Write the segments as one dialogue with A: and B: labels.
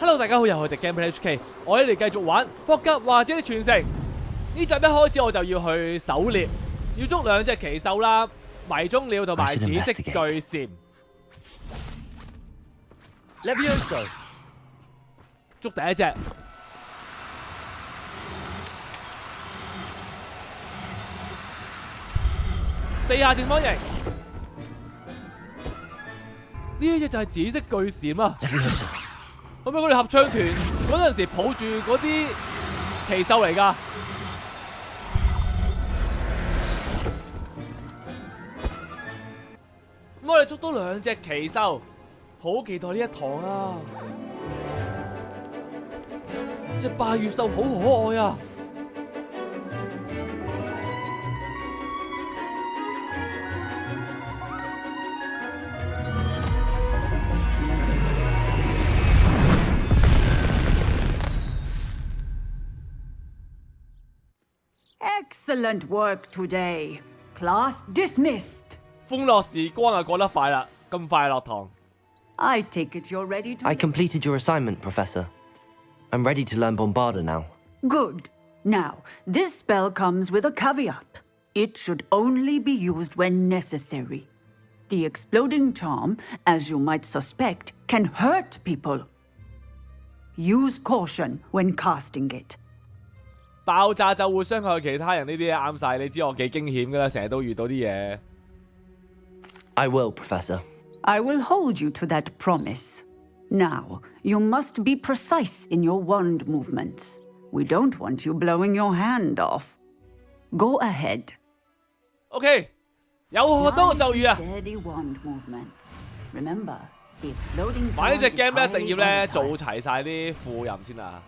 A: Hello， 大家好，又係我哋 Gameplay HK， 我哋繼續玩霍格華茲的傳承。呢集一開始我就要去狩獵，要捉2隻奇獸啦，迷蹤鳥同埋紫色巨蟬。
B: Levioso，
A: 捉第一隻。4下正方形。呢一隻就係紫色巨蟬啊！
B: Levioso，
A: 咁樣我哋合唱團嗰陣時抱住嗰啲奇獸嚟㗎。咁我哋捉到2隻奇獸，好期待呢一堂啊！隻霸月獸好可愛啊！Excellent
C: work today. Class dismissed.
A: 歡樂時光啊，過得快啦，咁快落堂。
C: I take it you're ready to...
B: I completed your assignment, Professor. I'm ready to learn Bombarda now.
C: Good. Now, this spell comes with a caveat. It should only be used when necessary. The exploding charm, as you might suspect, can hurt people. Use caution when casting it.
A: 爆炸就會傷害其他人，呢啲啱晒。你知我幾驚險㗎啦，成日都遇到啲嘢。
B: I will, Professor.
C: I will hold you to that promise. Now, you must be precise in your wand movements. We don't want you blowing your hand off. Go ahead.
A: OK， 有學多個咒語啊！
C: Steady wand movements. Remember, the exploding
A: 玩呢隻 game 咧，一
C: charm is
A: 定要咧
C: highly
A: 做
C: volatile.
A: 齊晒啲副任先啊！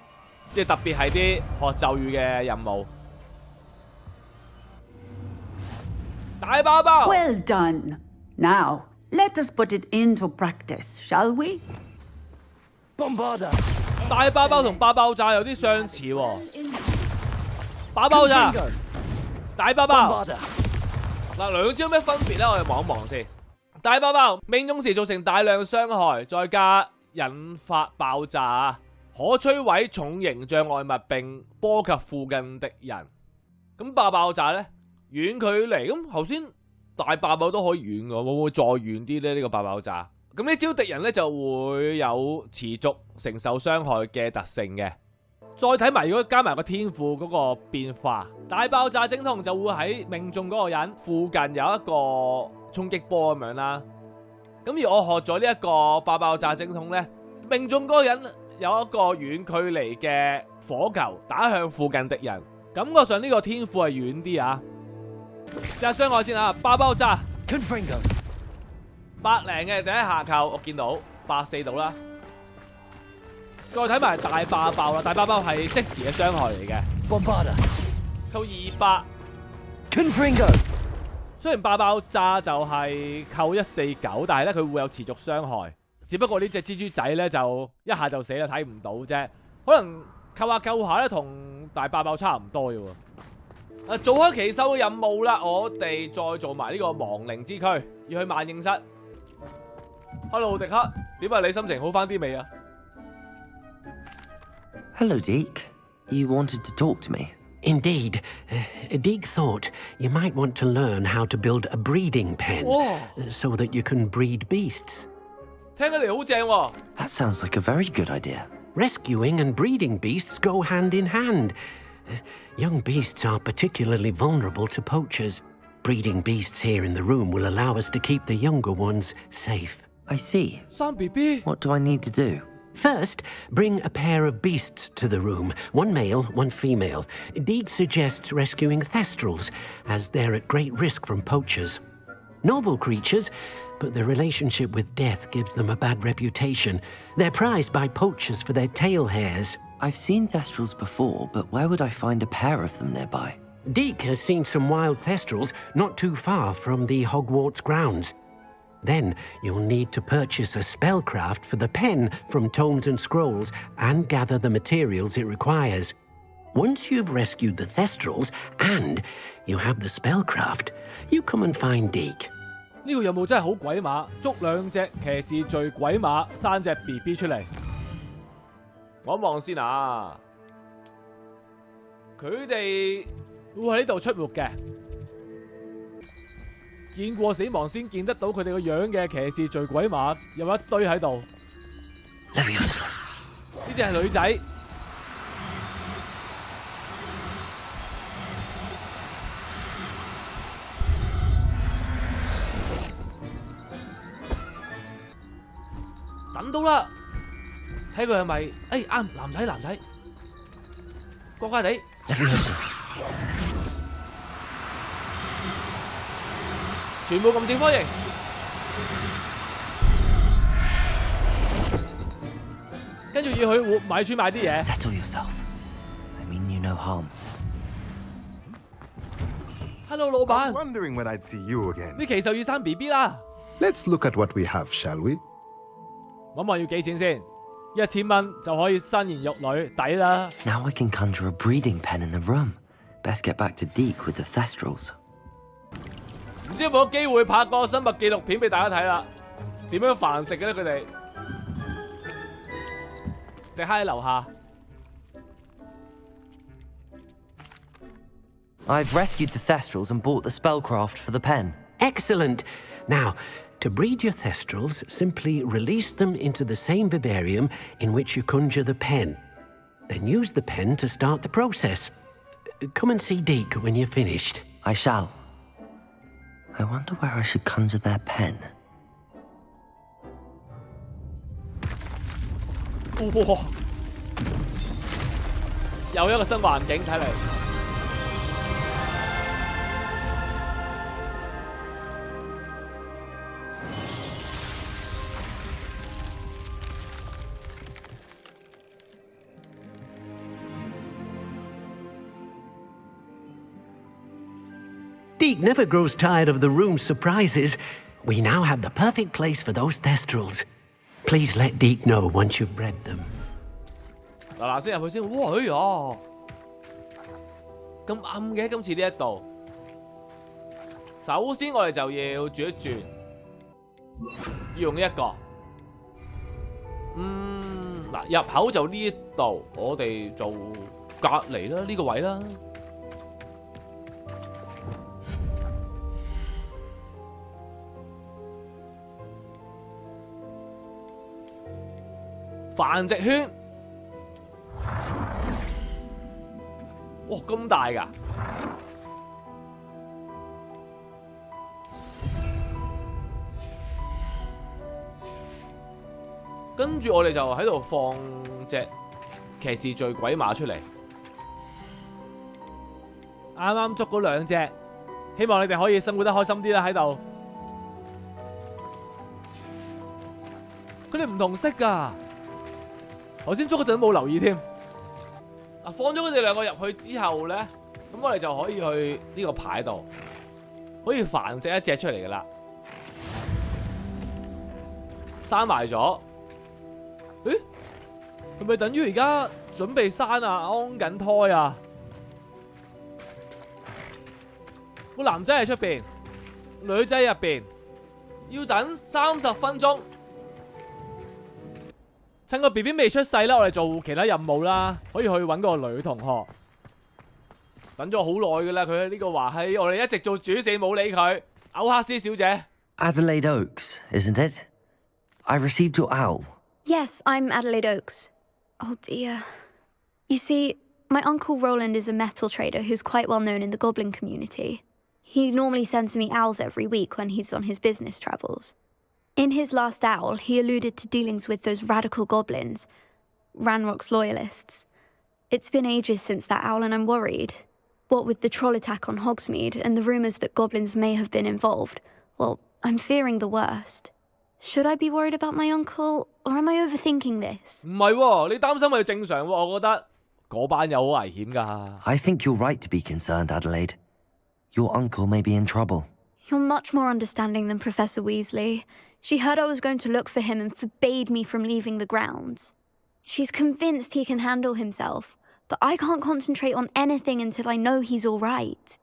A: 即係特別係啲學咒語嘅任務。大包包。
C: Well done. Now, let us put it into practice, shall we?
B: Bombarda!
A: 大包包同爆爆炸有啲相似喎。爆爆炸，大包包。
B: Bombarda!
A: 嗱，兩招有咩分別咧？我哋望一望先。大爆爆命中時造成大量傷害，再加引發爆炸，可摧毀重型障礙物並波及附近敵人。咁爆炸咧，遠距離。咁頭先大爆爆都可以遠嘅，會唔會再遠啲咧？呢個爆炸。咁呢招敵人咧就會有持續承受傷害嘅特性嘅。再睇埋如果加埋個天賦嗰個變化，大爆炸精通就會喺命中嗰個人附近有一個衝擊波咁樣啦。咁而我學咗呢一個爆炸精通咧，命中嗰個人有一個遠距離嘅火球打向附近敵人，感覺上呢個天賦係遠啲啊！試下傷害先啊！爆炸
B: Confringo!
A: 100零嘅第一下扣，我見到140度啦。再睇埋大爆爆啦，大爆爆係即時嘅傷害嚟嘅。
B: Bombarda!
A: 扣200。
B: Confringo!
A: 雖然爆炸就係扣149，但係咧佢會有持續傷害。只不過呢隻蜘蛛仔咧就一下就死啦，睇唔到啫。可能扣下咧，同大爆爆差唔多嘅喎。做開奇獸嘅任務啦，我哋再做埋呢個亡靈之軀，要去萬應室。Hello， 迪克，點啊？你心情好翻啲未啊？
B: Hello, Deke. You wanted to talk to me?
D: Indeed. Deke thought you might want to learn how to build a breeding pen so that you can breed beasts.
A: 聽起嚟好正喎。
B: That sounds like a very good idea.
D: Rescuing and breeding beasts go hand in hand. Young beasts are particularly vulnerable to poachers. Breeding beasts here in the room will allow us to keep the younger ones safe.
B: I see.
A: 生 BB。
B: What do I need to do?
D: First, bring a pair of beasts to the room, one male, one female. Deke suggests rescuing thestrals, as they're at great risk from poachers. Noble creatures, but their relationship with death gives them a bad reputation. They're prized by poachers for their tail hairs.
B: I've seen thestrals before, but where would I find a pair of them nearby?
D: Deke has seen some wild thestrals not too far from the Hogwarts grounds. Then you'll need to purchase a spellcraft for the pen from Tomes and Scrolls and gather the materials it requires. Once you've rescued the Thestrals and you have the spellcraft, you come and find Deke.
A: 呢個任務真係好鬼馬，捉2隻騎士聚鬼馬，生隻 BB 出嚟。望一望先啊！佢哋會喺呢度出沒嘅。見過死亡先見得到佢哋個樣嘅騎士聚鬼馬，有一堆喺度。
B: Leviosa.
A: 呢隻係女仔。等到啦，睇佢係咪？啱，男仔，乖乖地。
B: Leviosa.
A: 全部撳正方形。跟住要去買處買啲嘢。
B: Settle yourself. I mean you no harm.
A: Hello， 老闆。
E: Wondering when I'd see you again.
A: 呢期就要生 BB 啦。
E: Let's look at what we have, shall we?
A: 諗下要幾錢先？1000蚊就可以生兒育女，抵啦。
B: Now I can conjure a breeding pen in the room. Best get back to Deke with the Thestrals.
A: 唔知有冇機會拍個生物紀錄片俾大家睇啦？點樣繁殖嘅咧？佢哋你喺樓下。
B: I've rescued the Thestrals and bought the spellcraft for the pen.
D: Excellent. Now, to breed your Thestrals, simply release them into the same vivarium in which you conjure the pen. Then use the pen to start the process. Come and see Deke when you're finished.
B: I shall. I wonder where I should conjure their pen.
A: 哇！又一個新環境睇嚟。
D: Deke never grows tired of the room's surprises. We now have the perfect place for those Thestrals. Please let Deke know once you've bred them.
A: 嗱先入去先，哇！哎呀，咁暗嘅今次呢一度。首先我哋就要轉一轉，要用一個。嗱入口就呢一度，我哋做隔離啦，呢個位啦。 繁殖圈，哇咁大㗎！跟住我哋就喺度放隻騎士聚鬼馬出嚟，啱啱捉嗰2隻，希望你哋可以生活得開心啲啦喺度。佢哋唔同色㗎。 頭先捉嗰陣冇留意添。放咗佢哋2個入去之後咧，咁我哋就可以去呢個牌度，可以繁殖1隻出嚟噶啦。生埋咗，誒，係咪等於而家準備生啊？安緊胎啊？個男仔喺出邊，女仔入邊，要等30分鐘。 趁個 BB 未出世啦，我哋做其他任務啦，可以去揾個女同學。等咗好耐噶啦，佢喺呢個華熙，我哋一直做主線冇理佢。歐克斯小姐
B: Adelaide Oaks, isn't it? I received your owl.
F: Yes, I'm Adelaide Oaks. Oh dear. You see, my uncle Roland is a metal trader who's quite well known in the goblin community. He normally sends me owls every week when he's on his business travels. In his last owl, he alluded to dealings with those radical goblins, Ranrock's loyalists. It's been ages since that owl and I'm worried. What with the troll attack on Hogsmeade and the rumours that goblins may have been involved, well, I'm fearing the worst. Should I be worried about my uncle, or am I overthinking this?
A: 唔係喎，你擔心係正常喎，我覺得嗰班友好危險㗎。
B: I think you're right to be concerned, Adelaide. Your uncle may be in trouble.
F: You're much more understanding than Professor Weasley. She heard I was going to look for him and forbade me from leaving the grounds. She's convinced he can handle himself, but I can't concentrate on anything until I know he's all right.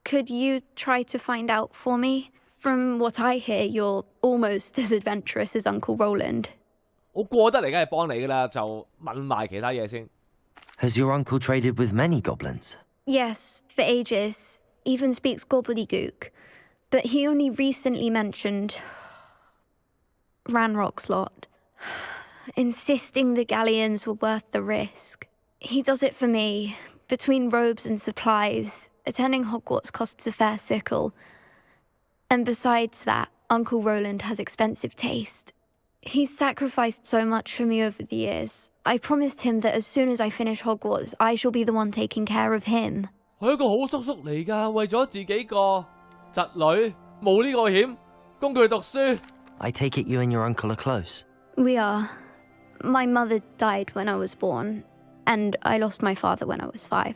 F: Could you try to find out for me? From what I hear, you're almost as adventurous as Uncle Roland.
A: 我過得嚟梗係幫你㗎啦，就問埋其他嘢先。
B: Has your uncle traded with many goblins?
F: Yes, for ages. Even speaks gobbledygook. But he only recently mentioned Ranrock's lot, insisting the galleons were worth the risk. He does it for me. Between robes and supplies, attending Hogwarts costs a fair sickle. And besides that, Uncle Roland has expensive taste. He's sacrificed so much for me over the years. I promised him that as soon as I finish Hogwarts, I shall be the one taking care of him.
A: 佢係一個好叔叔嚟㗎，為咗自己個侄女冒呢個險，供佢讀書。
B: I take it you and your uncle are close.
F: We are. My mother died when I was born, and I lost my father when I was 5.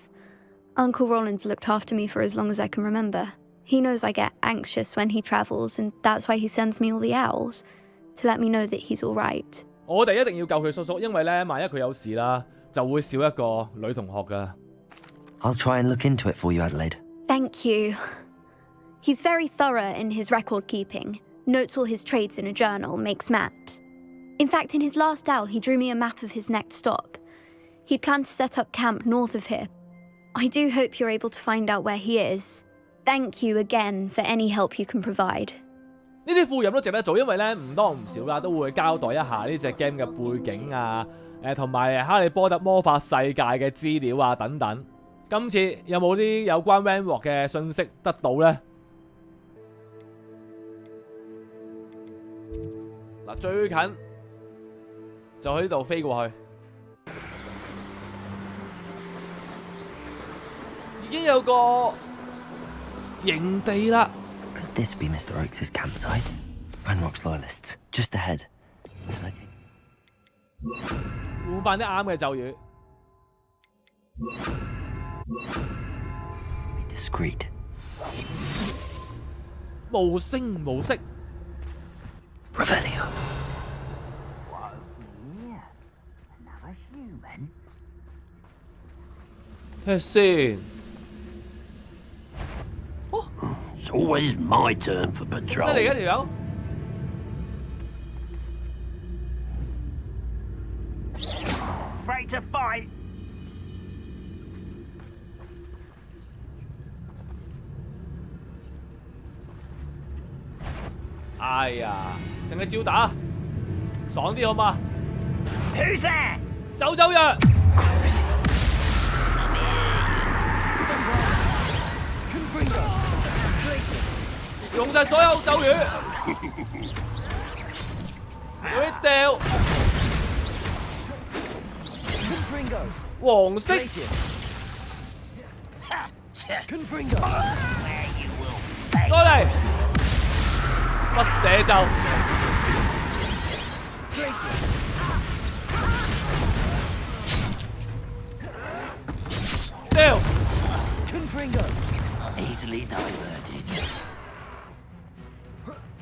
F: Uncle Roland's looked after me for as long as I can remember. He knows I get anxious when he travels, and that's why he sends me all the owls, to let me know that he's all right.
A: 我哋一定要救佢叔叔，因為咧，萬一佢有事啦，就會少一個女同學㗎。
B: I'll try and look into it for you, Adelaide.
F: Thank you. He's very thorough in his record keeping, notes all his trades in a journal, makes maps. In fact, in his last owl, he drew me a map of his next stop. He'd planned to set up camp north of here. I do hope you're able to find out where he is. Thank you again for any help you can provide.
A: 呢啲副任都值得做，因為咧唔多唔少啦，都會交代一下呢隻 game 嘅背景啊，同埋哈利波特魔法世界嘅資料啊等等。今次有冇啲有關 Ranrock 嘅信息得到呢？嗱，最近就喺呢度飛過去，已經有個營地啦。
B: Could this be Mr. Oakes' campsite? Ranrock's loyalists, just ahead. Can I take...
A: 換翻啲啱嘅咒語。
B: Be discreet.
A: 無聲無息。
B: Revelio.
C: Another human?
A: 睇下先。
D: It's always my turn for
A: 犀
D: patrol.
A: 利嘅條友。
D: Afraid to fight.
A: 哎呀，定係照打，爽啲好嘛？
D: Who's there?
A: 走走藥，用晒所有咒語，有啲掉，黃色，再嚟，乜寫咒？ 掉，
D: Easily diverted.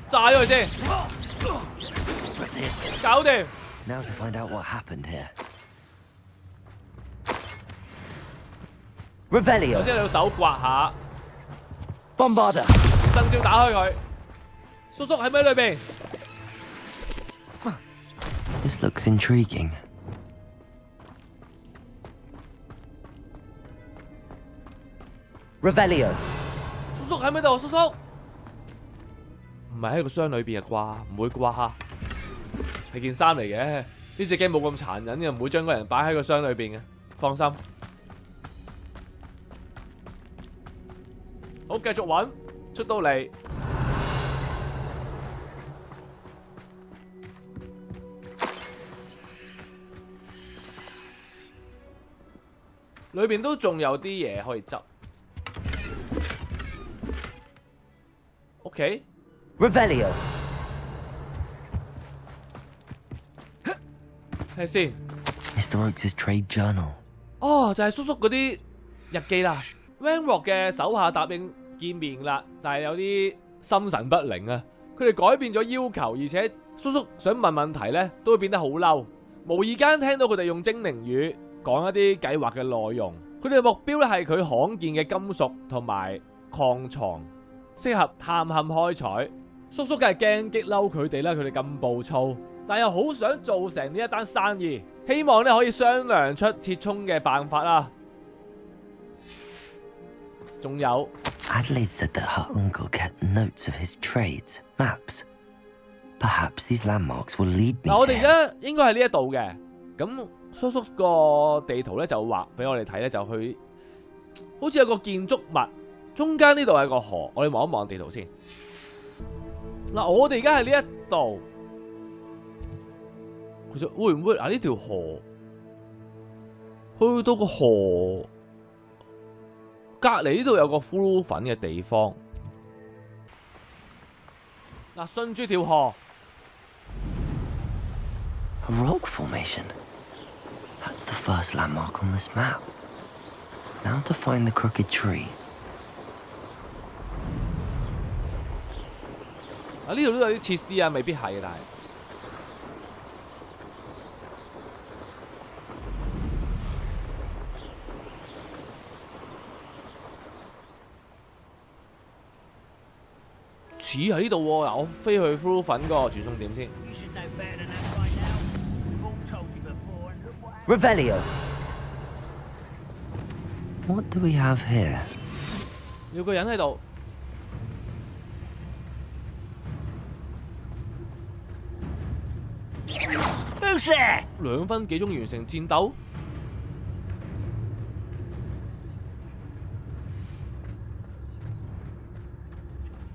A: 炸咗佢先，搞掂。
B: Now to find out what happened here.
A: 首
B: Revelio.
A: 先你要手刮下，
B: Bombarda.
A: 真招打開佢。叔叔喺咪裏邊？
B: This looks intriguing. Revelio.
A: 叔叔喺咪度？叔叔唔係喺個箱裏邊啊啩？唔會啩？係件衫嚟嘅。呢隻 game 冇咁殘忍嘅，唔會將個人擺喺個箱裏邊嘅。放心。好，繼續揾，出到嚟。裏邊都仲有啲嘢可以執。OK。
B: Revelio.
A: 睇下先。
B: Mr. Oakes' trade journal.
A: 哦，就係叔叔嗰啲日記啦。Ranrock 嘅手下答應見面啦，但係有啲心神不寧啊。佢哋改變咗要求，而且叔叔想問問題咧，都會變得好嬲。無意間聽到佢哋用精靈語講一啲計劃嘅內容。佢哋嘅目標咧係佢罕見嘅金屬同埋礦床，適合探險開採。叔叔梗係驚激嬲佢哋啦，佢哋咁暴躁，但又好想做成呢一單生意，希望咧可以商量出折衷嘅辦法啦。仲有
B: Adelaide said that her uncle kept notes of his trades, maps. Perhaps these landmarks will lead me
A: 嗱，我哋而
B: to
A: 家應該喺呢一度嘅，咁叔叔個地圖咧就畫俾我哋睇咧，就去好似有個建築物，中間呢度係個河，我哋望一望地圖先。嗱，我哋而家喺呢一度，其實會唔會呢條河去到個河隔離呢度有個呼嚕粉嘅地方？嗱，順住條河。
B: a rock formation. That's the first landmark on this map. Now to find the crooked tree.
A: 啊！呢度都有啲設施啊，未必係嘅，但係似喺呢度喎。嗱，我飛去呼嚕粉嗰個傳送點先。
B: Revelio. What do we have here?
A: 有個人喺度。2分幾鐘完成戰鬥。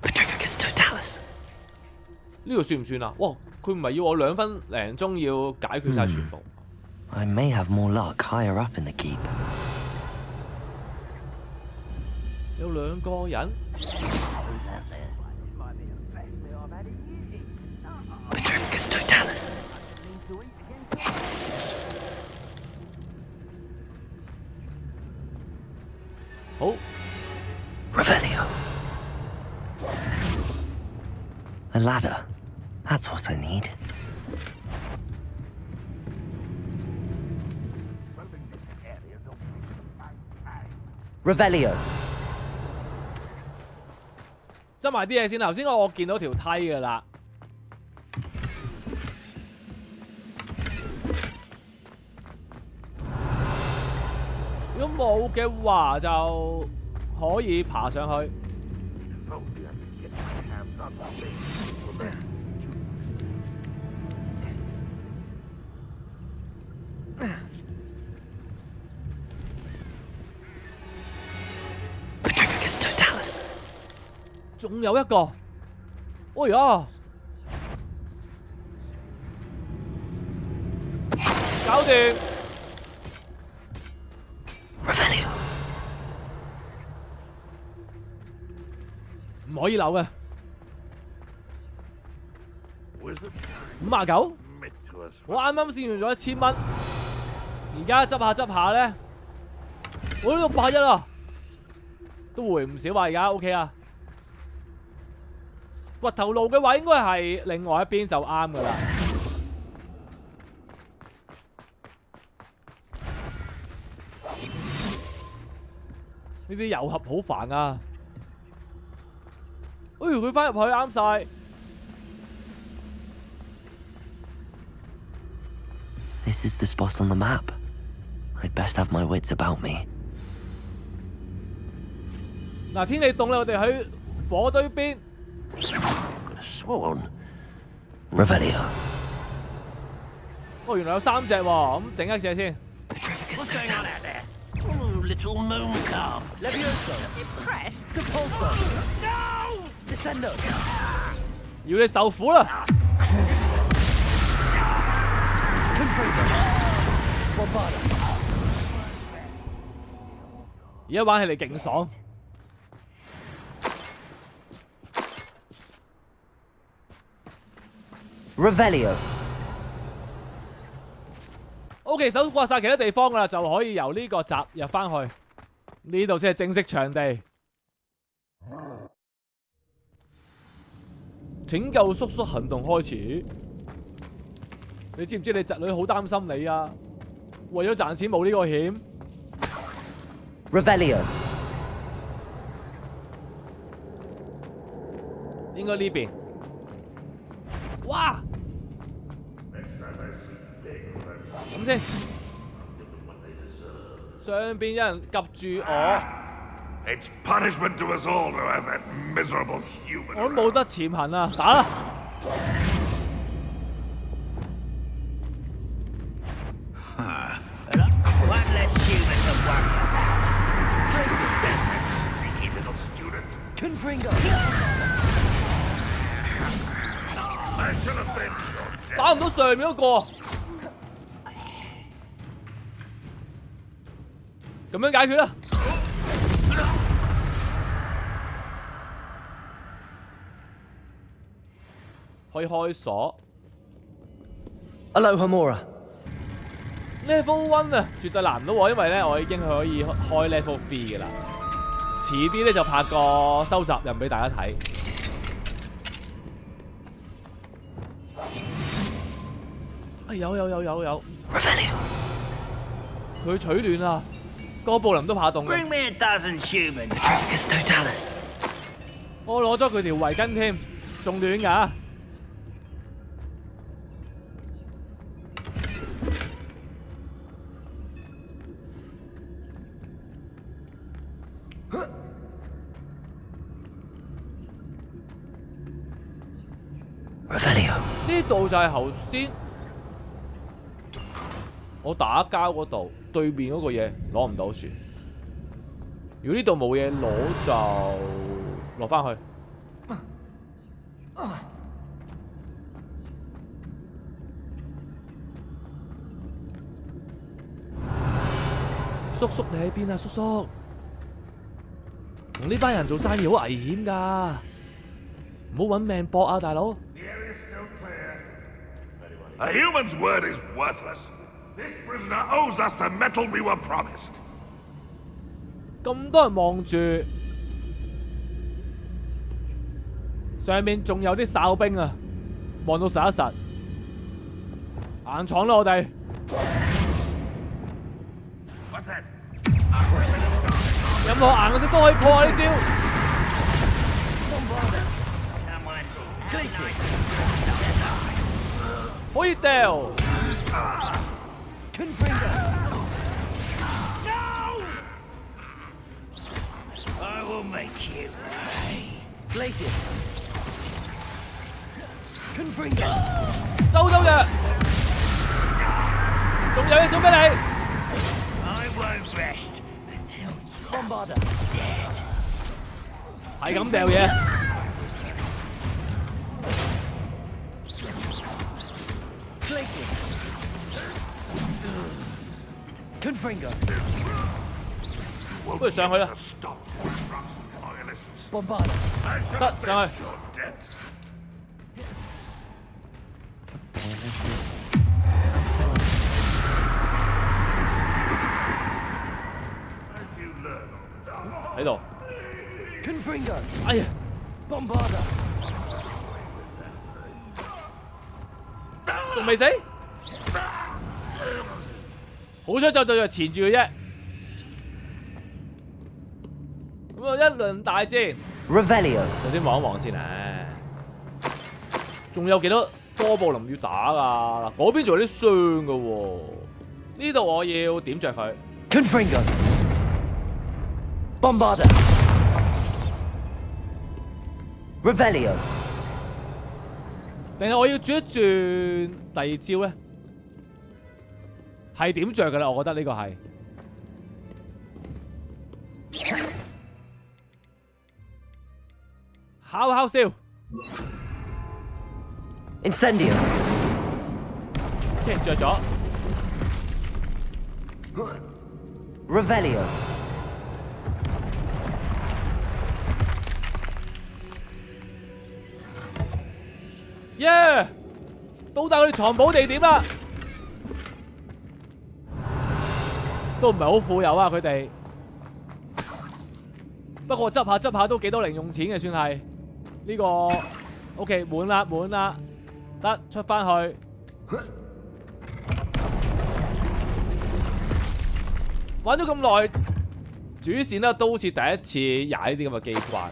B: Petrificus totalis.
A: 呢個算唔算啊？哇！佢唔係要我2分零鐘要解決晒全部。
B: I may have more luck higher up in the keep.
A: 有2個人。
B: Petrificus totalis.
A: 好。
B: Revelio. A ladder. That's what I need. Revelio.
A: 執埋啲嘢先。頭先我見到條梯㗎啦。如果冇嘅話，就可以爬上去。
B: Petrificus totalis.
A: 仲有一個。哎呀！搞掂。
B: Revelio.
A: 唔可以漏嘅。59，我啱啱先用咗1000蚊，而家執下執下咧，我呢個61啊，都回唔少啊！而家 OK 啊。掘頭路嘅話，應該係另外一邊就啱噶啦。呢啲遊俠好煩啊！哎呦，佢翻入去啱晒。
B: This is the spot on the map. I'd best have my wits about me.
A: 嗱，天氣凍啦，我哋喺火堆邊。
B: Could have sworn. Revelio.
A: 哦，原來有3隻喎，咁整一隻先。
B: Petrificus totalis.
G: Oh, little moon calf. Levioso. Impressed. Compulso. No! Descendo.
A: 要你受苦啦！ 而家玩起嚟勁爽。
B: Revelio.
A: OK， 搜刮晒其他地方噶啦，就可以由呢個閘入翻去。呢度先係正式場地。拯救叔叔行動開始。你知唔知你侄女好擔心你啊？為咗賺錢冒呢個險。
B: Revelio.
A: 應該呢邊。哇！咁先，上邊有人及住我，
H: It's punishment to us all to have that miserable
A: 我
H: human.
A: 都冇得潛行啊！打啦！
G: One less human to worry about.
H: That sneaky little student.
G: Confringo.
H: I should have been your death.
A: 打唔到上面嗰個，咁樣解決啦。可以開鎖。
B: Alohomora.
A: Level 1啊，絕對難唔到我，因為咧我已經可以開 Level 3嘅啦。遲啲咧就拍個收集人俾大家睇。啊有。
B: Revelio.
A: 佢取暖啊，哥布林都怕凍嘅。
G: Bring me a dozen humans.
B: Petrificus totalis.
A: 我攞咗佢條圍巾添，仲暖㗎。
B: Revelio.
A: 呢度就係頭先我打交嗰度對面嗰個嘢攞唔到住。如果呢度冇嘢攞就落翻去。叔叔你喺邊啊？叔叔，同呢班人做生意好危險㗎，唔好揾命搏啊，大佬！
H: The area's still clear. A human's word is worthless. This prisoner owes us the metal we were promised.
A: 咁多人望住，上面仲有啲哨兵啊，望到實一實，硬闖啦我哋！
H: What's that?
A: 任何顏色都可以破啊！呢招
G: Someone's Glacius.
A: 可以掉，
G: Confringo. No! I will make you pay. Glacius. Confringo.
A: 周嘅，仲有嘢送俾你。
G: I won't rest until Bombarda dead.
A: 係咁掉嘢，
G: Glacius. Confringo.
A: 不如上去啦
H: To，stop rocks and loyalists.
G: Bombarda.
H: I should
A: 得
H: have
A: 上去。
H: your death. As you learn,
A: 喺度。
G: Confringo.
A: 哎呀，
G: Bombarda.
A: 仲未死？好彩就纏住佢啫。咁啊，一輪大戰。
B: Revelio.
A: 首先望一望先啊，仲有幾多哥布林要打㗎？嗱，嗰邊仲有啲傷㗎喎。呢度我要點着佢。
G: Confringo. Bombarda.
B: Revelio.
A: 定係我要轉一轉第二招咧？係點着㗎啦？我覺得呢個係。烤燒
B: Incendio.
A: ，OK 着咗。
B: Revelio.
A: Yeah， 到達佢哋藏寶地點啦，都唔係好富有啊佢哋。不過執下都幾多零用錢嘅，算係呢個 OK 滿啦，得出翻去。玩咗咁耐，主線咧都好似第一次踩呢啲咁嘅機關。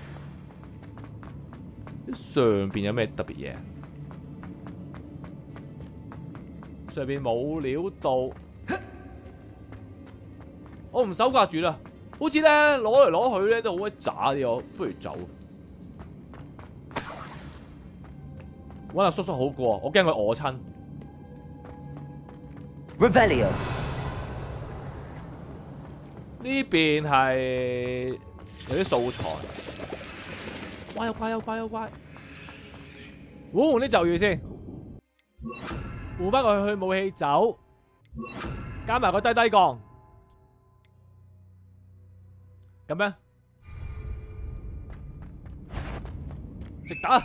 A: 上邊有咩特別嘢？上邊冇料到，我唔手掛住啦。好似咧攞嚟攞去咧都好鬼渣啲，我不如走。揾阿叔叔好過，我驚佢餓親。
G: Revelio.
A: 呢邊係有啲素材。乖有乖有乖有乖。換啲咒語先，換翻佢去武器走，加埋個低低槓，咁樣直打。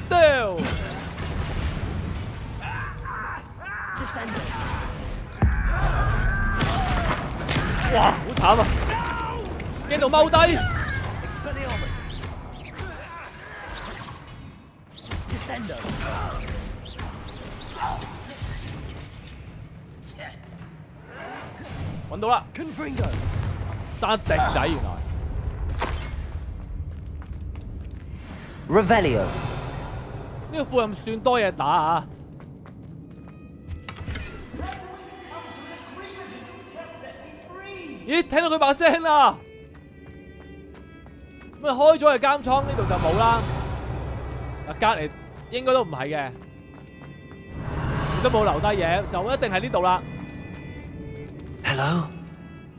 A: 掉！哇，好慘啊！驚到踎低。揾到啦！爭敵仔原來。
G: Revelio.
A: 呢個副任算多嘢打啊！咦，聽到佢把聲啦！咁啊開咗嘅監倉呢度就冇啦。嗱，隔離應該都唔係嘅，亦都冇留低嘢，就一定係呢度啦。
B: Hello?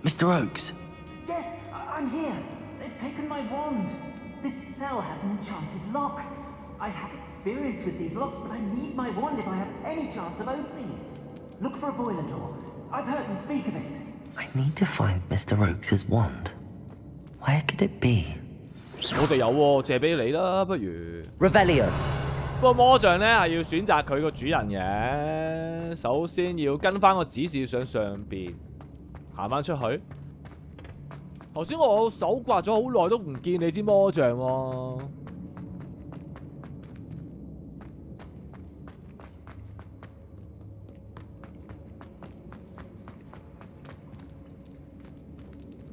B: Mr. Oakes?
I: Yes, I'm here. They've taken my wand. This cell has an enchanted lock. I have experience with these locks, but I need my wand if I have any chance of opening it. Look for a boiler door. I've heard them speak of it.
B: I need to find Mr. Oakes' wand. Where could it be?
A: 我哋有喎，借俾你啦，不如。
G: Revelio.
A: 不過魔像咧係要選擇佢個主人嘅，首先要跟翻個指示上邊行翻出去。頭先我手掛咗好耐都唔見你支魔像喎。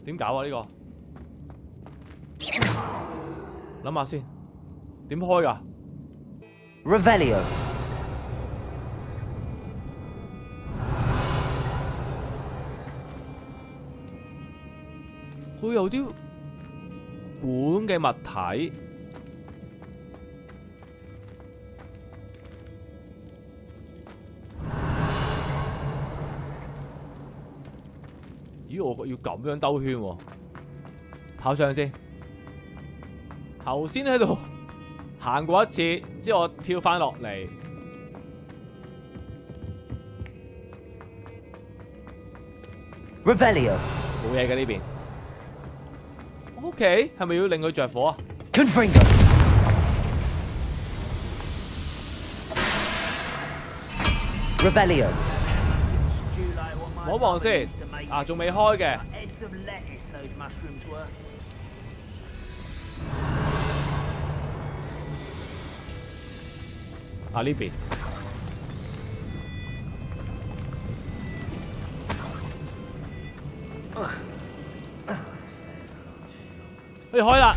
A: 點搞啊？呢個諗下先，點開㗎？
G: Revelio.
A: 佢有啲管嘅物體，咦？我要咁樣兜圈喎，跑上先。頭先喺度行過一次，之後我跳翻落嚟。
G: Revelio.
A: 冇嘢嘅呢邊。OK， 係咪要令佢着火啊
G: Confringo. Revelio.
A: 望一望先，啊，仲未開嘅。啊呢邊。可以開啦！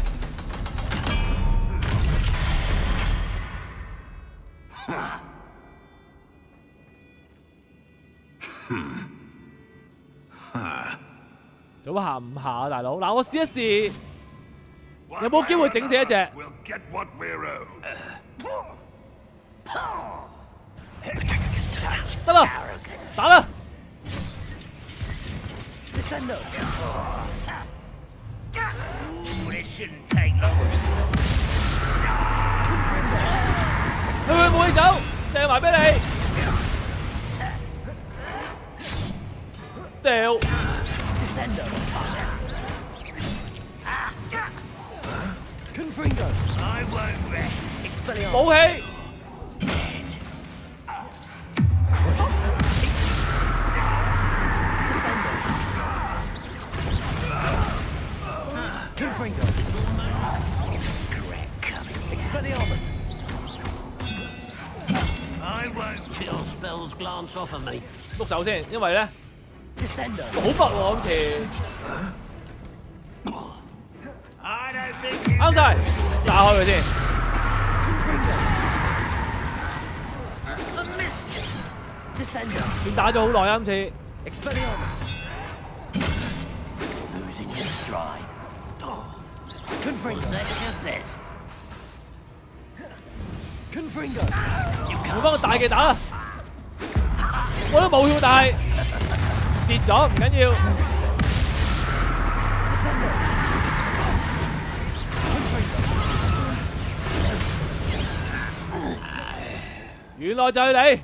A: 做乜行唔下啊，大佬？嗱，我試一試，有冇機會整死一隻？
H: We'll get what we're owed.
A: 得啦，打啦！ 去冇嘢走，掟埋俾你。掉。武器。
G: off of me.
A: 碌手先，因為咧
G: Descender.
A: 好密喎今次，
H: I don't think you
A: 啱晒，炸開佢先。
G: A miss. Descender.
A: 先打咗好耐啊今次。
G: Expelliarmus. Losing your stride. Confringo. That's your best. Confringo.
A: 換翻個大嘅打啦，我都冇跳，但係蝕咗唔緊要。
G: Descender. Confringo.
A: 原來就係你，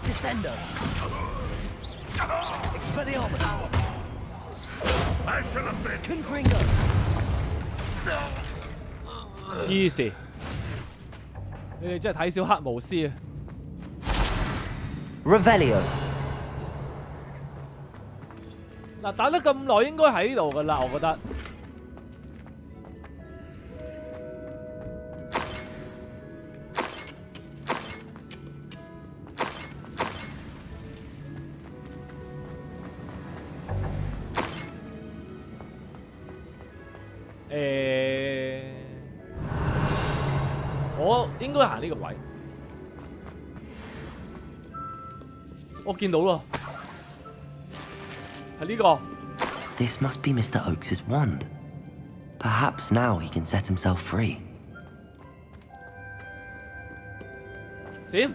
G: Descender. Expelliarmus.
H: I should have been.
G: Confringo.
A: easy。你哋真係睇小黑巫師啊！
B: Revelio.
A: 嗱，打得咁耐應該喺呢度噶啦，我覺得。我應該行呢個位。我見到咯，係呢個。
B: This must be Mr. Oakes' wand. Perhaps now he can set himself free.
A: 閃。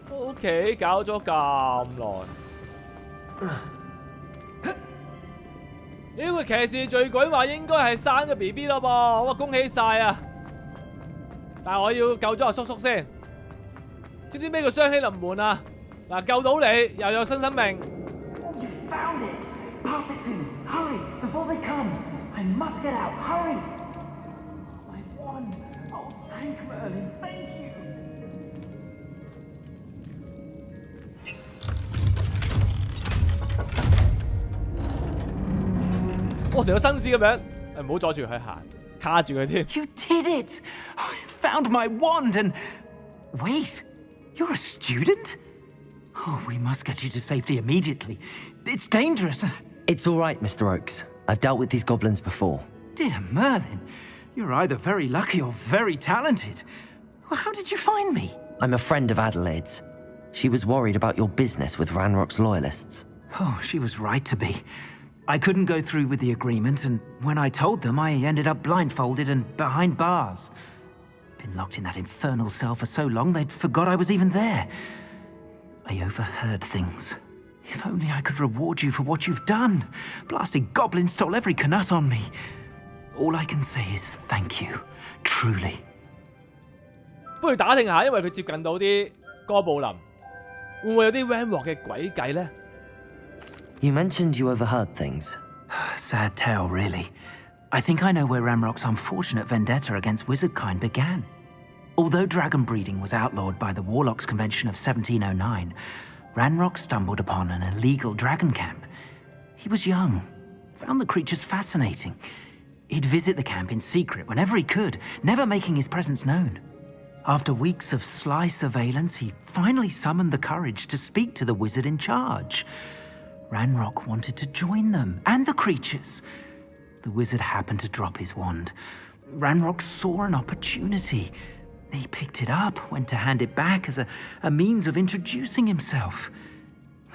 A: OK， 搞咗咁耐。呢個騎士醉鬼話應該係生咗 BB 咯噃，哇！恭喜晒啊！但係我要救咗阿叔叔先。知唔知咩叫雙喜臨門啊？嗱，救到你又有新生命。
I: Oh, you found it! Pass it to me. Hurry, before they come. I must get out. Hurry! My wand. Oh, thank Merlin. Thank you.
A: 我成個紳士咁樣，唔好阻住佢行，卡住佢添。
I: You did it! I found my wand and... Wait, you're a student? Oh, we must get you to safety immediately. It's dangerous.
B: It's all right, Mr. Oakes. I've dealt with these goblins before.
I: Dear Merlin, you're either very lucky or very talented. Well, how did you find me?
B: I'm a friend of Adelaide's. She was worried about your business with Ranrock's loyalists.
I: Oh, she was right to be. I couldn't go through with the agreement, and when I told them, I ended up blindfolded and behind bars. Been locked in that infernal cell for so long, they'd forgot I was even there. I overheard things. If only I could reward you for what you've done. Blasted goblin stole every Knut on me. All I can say is thank you, truly.
A: 不如打聽下，因為佢接近到啲哥布林，會唔會有啲 Ranrock 嘅詭計咧？
B: You mentioned you overheard things.
I: Sad tale, really. I think I know where Ramrock's unfortunate vendetta against wizardkind began. Although dragon breeding was outlawed by the Warlocks Convention of 1709, Ranrock stumbled upon an illegal dragon camp. He was young, found the creatures fascinating. He'd visit the camp in secret whenever he could, never making his presence known. After weeks of sly surveillance, he finally summoned the courage to speak to the wizard in charge. Ranrock wanted to join them, and the creatures. The wizard happened to drop his wand. Ranrock saw an opportunity. He picked it up, went to hand it back as a means of introducing himself.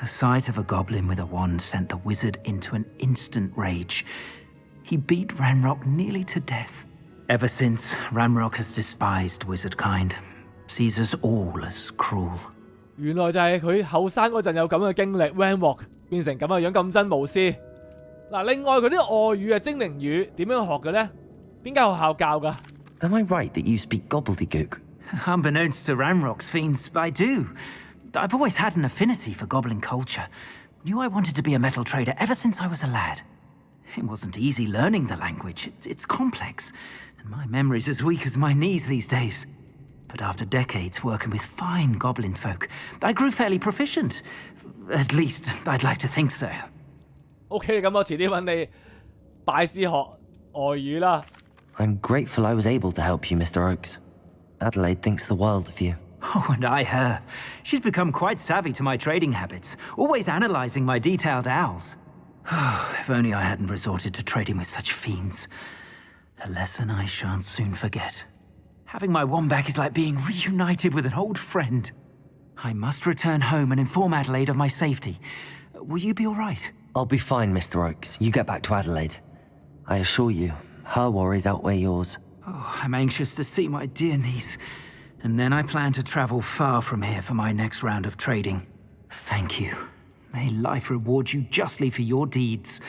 I: The sight of a goblin with a wand sent the wizard into an instant rage. He beat Ranrock nearly to death. Ever since, Ranrock has despised wizardkind, sees us all as cruel.
A: 原來就係佢後生嗰陣有咁嘅經歷 ，Ranrock 變成咁嘅樣咁真無私。嗱，另外佢啲外語啊、精靈語點樣學嘅咧？邊間學校教㗎？
B: Am I right that you speak gobbledygook?
I: Unbeknownst to Ranrock's fiends, I do. I've always had an affinity for goblin culture. Knew I wanted to be a metal trader ever since I was a lad. It wasn't easy learning the language. It's complex, and my memory's as weak as my knees these days. But after decades working with fine goblin folk, I grew fairly proficient. At least, I'd like to think so.
A: OK， 咁我遲啲揾你拜師學外語啦。
B: I'm grateful I was able to help you, Mr. Oakes. Adelaide thinks the world of you.
I: Oh, and I her. She's become quite savvy to my trading habits, always analysing my detailed owls. If only I hadn't resorted to trading with such fiends. A lesson I shan't soon forget. Having my wand back is like being reunited with an old friend. I must return home and inform Adelaide of my safety. Will you be all right?
B: I'll be fine, Mr. Oakes. You get back to Adelaide. I assure you, her worries outweigh yours.
I: Oh, I'm anxious to see my dear niece. And then I plan to travel far from here for my next round of trading. Thank you. May life reward you justly for your deeds.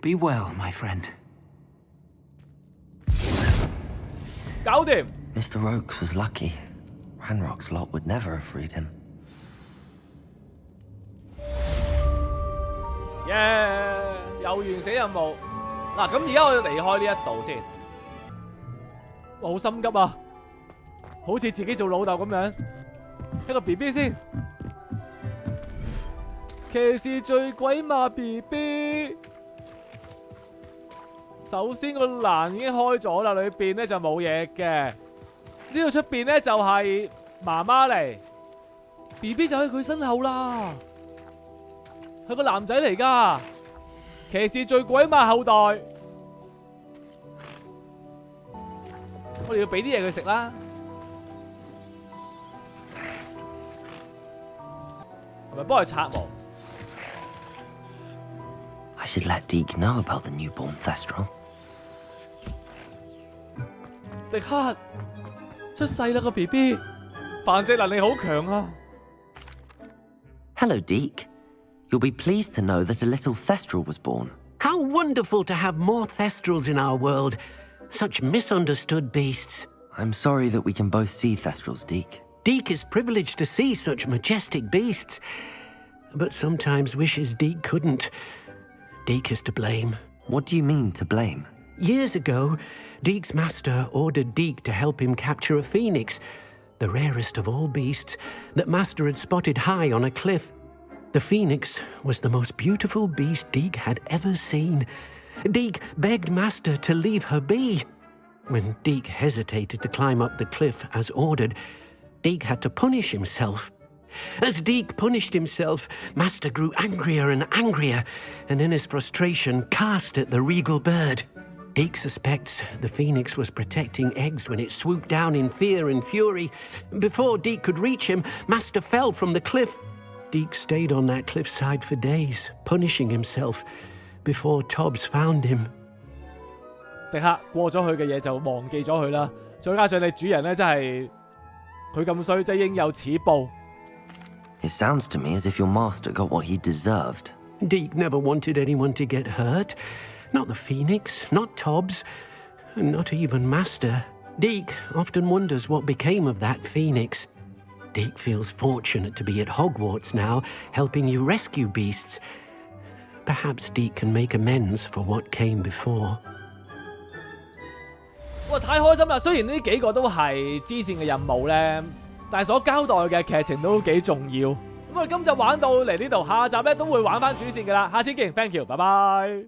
I: Be well, my friend.
A: 搞掂。
B: Mr. Oakes was lucky. Ranrock's lot would never have freed him.
A: 耶！又完成任務。嗱，咁而家我要離開呢一度先。哇，好心急啊！好似自己做老豆咁樣。一個 BB 先。騎士醉鬼馬 BB。首先個欄已經開咗啦，裏邊咧就冇嘢嘅。呢度出邊咧就係媽媽嚟 ，BB 就喺佢身後啦。係個男仔嚟㗎，騎士醉鬼馬後代。我哋要俾啲嘢佢食啦。係咪幫佢刷毛？
B: I should let Deke know about the newborn Thestral.
A: 迪克出世啦個 BB， 繁殖能力好強啊！
B: Hello, Deke. You'll be pleased to know that a little Thestral was born.
D: How wonderful to have more Thestrals in our world. Such misunderstood beasts.
B: I'm sorry that we can both see Thestrals, Deke.
D: Deke is privileged to see such majestic beasts, but sometimes wishes Deke couldn't. Deke is to blame.
B: What do you mean, to blame?
D: Years ago, Deke's master ordered Deke to help him capture a phoenix, the rarest of all beasts, that master had spotted high on a cliff. The phoenix was the most beautiful beast Deke had ever seen. Deke begged master to leave her be. When Deke hesitated to climb up the cliff as ordered, Deke had to punish himself. As Deke punished himself, master grew angrier and angrier, and in his frustration cast at the regal bird. Deke suspects the phoenix was protecting eggs when it swooped down in fear and fury. Before Deke could reach him, master fell from the cliff. Deke stayed on that cliffside for days, punishing himself, before Tobbs found him.
A: 迪克過咗佢嘅嘢就忘記咗佢啦，再加上你主人咧真係佢咁衰，真係應有此報。
B: It sounds to me as if your master got what he deserved.
D: Deke never wanted anyone to get hurt. Not the phoenix, not Tobbs, and not even master. Deke often wonders what became of that phoenix. Deke feels fortunate to be at Hogwarts now, helping you rescue beasts. Perhaps Deke can make amends for what came before.
A: 哇！太開心啦！雖然呢幾個都係支線嘅任務咧，但係所交代嘅劇情都幾重要。咁我哋今集玩到嚟呢度，下集咧都會玩翻主線㗎啦。下次見 ，thank you，拜拜。